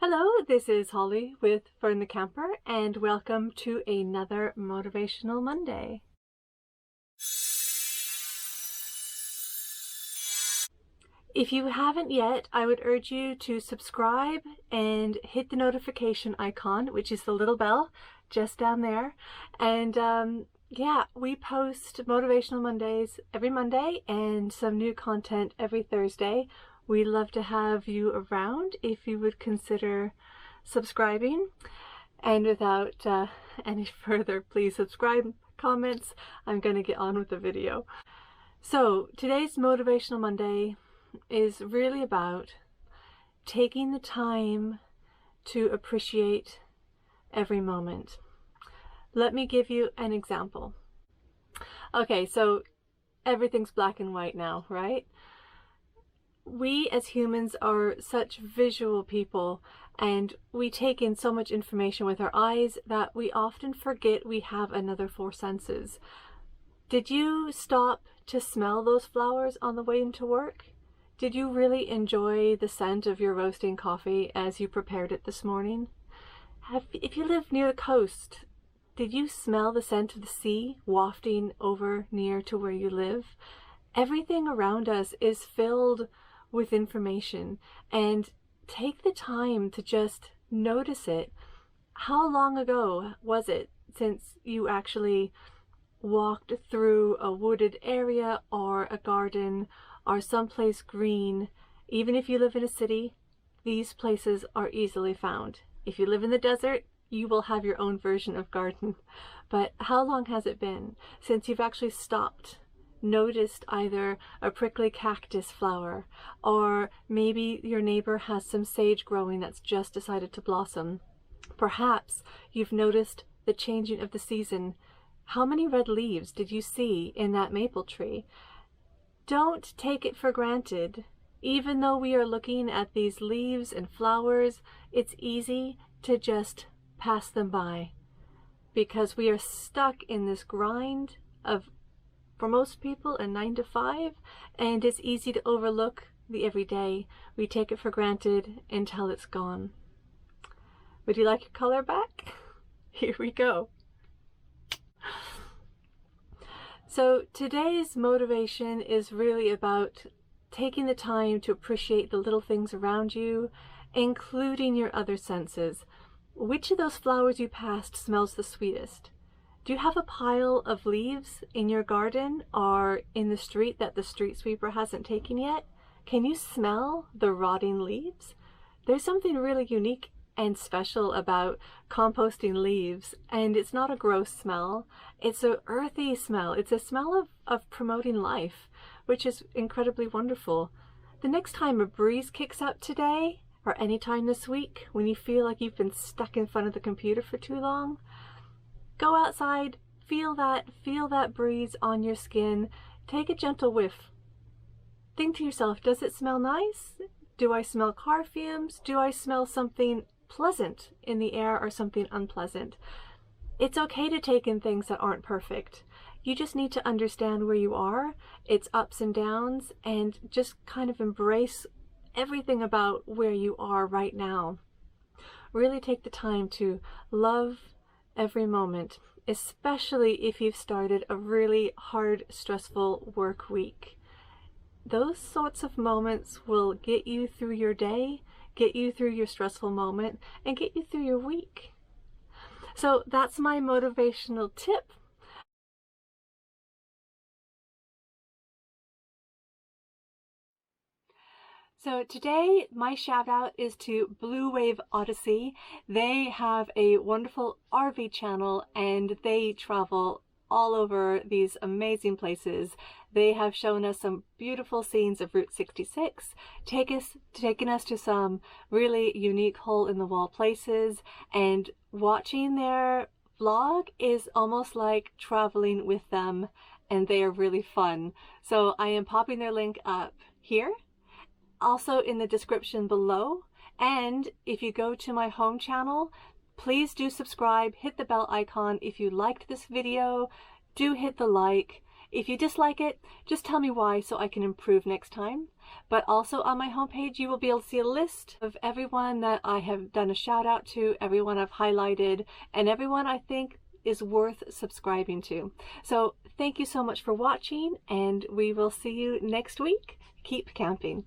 Hello, this is Holly with Fern the Camper, and welcome to another Motivational Monday. If you haven't yet, I would urge you to subscribe and hit the notification icon, which is the little bell just down there. And yeah, we post Motivational Mondays every Monday and some new content every Thursday. We'd love to have you around if you would consider subscribing. And without any further, please subscribe, comments. I'm going to get on with the video. So today's Motivational Monday is really about taking the time to appreciate every moment. Let me give you an example. Okay, so everything's black and white now, right? We as humans are such visual people, and we take in so much information with our eyes that we often forget we have another four senses. Did you stop to smell those flowers on the way into work? Did you really enjoy the scent of your roasting coffee as you prepared it this morning? If you live near the coast, did you smell the scent of the sea wafting over near to where you live? Everything around us is filled with information, and take the time to just notice it. How long ago was it since you actually walked through a wooded area or a garden or someplace green? Even if you live in a city, these places are easily found. If you live in the desert, you will have your own version of garden. But how long has it been since you've actually stopped, noticed either a prickly cactus flower, or maybe your neighbor has some sage growing that's just decided to blossom? Perhaps you've noticed the changing of the season. How many red leaves did you see in that maple tree? Don't take it for granted. Even though we are looking at these leaves and flowers, it's easy to just pass them by because we are stuck in this grind of, for most people, a 9 to 5, and it's easy to overlook the everyday. We take it for granted until it's gone. Would you like your color back? Here we go. So today's motivation is really about taking the time to appreciate the little things around you, including your other senses. Which of those flowers you passed smells the sweetest? Do you have a pile of leaves in your garden or in the street that the street sweeper hasn't taken yet? Can you smell the rotting leaves? There's something really unique and special about composting leaves, and it's not a gross smell. It's an earthy smell. It's a smell of promoting life, which is incredibly wonderful. The next time a breeze kicks up today, or any time this week, when you feel like you've been stuck in front of the computer for too long, go outside, feel that breeze on your skin, take a gentle whiff. Think to yourself, does it smell nice? Do I smell car fumes? Do I smell something pleasant in the air or something unpleasant? It's okay to take in things that aren't perfect. You just need to understand where you are, its ups and downs, and just kind of embrace everything about where you are right now. Really take the time to love every moment, especially if you've started a really hard, stressful work week. Those sorts of moments will get you through your day, get you through your stressful moment, and get you through your week. So that's my motivational tip. So today my shout out is to BluWave Odyssey. They have a wonderful RV channel and they travel all over these amazing places. They have shown us some beautiful scenes of Route 66, taken us to some really unique hole-in-the-wall places, and watching their vlog is almost like traveling with them, and they are really fun. So I am popping their link up here, also in the description below, and if you go to my home channel, please do subscribe, hit the bell icon. If you liked this video, do hit the like. If you dislike it, just tell me why so I can improve next time. But also on my homepage, you will be able to see a list of everyone that I have done a shout out to, everyone I've highlighted, and everyone I think is worth subscribing to. So thank you so much for watching, and we will see you next week. Keep camping.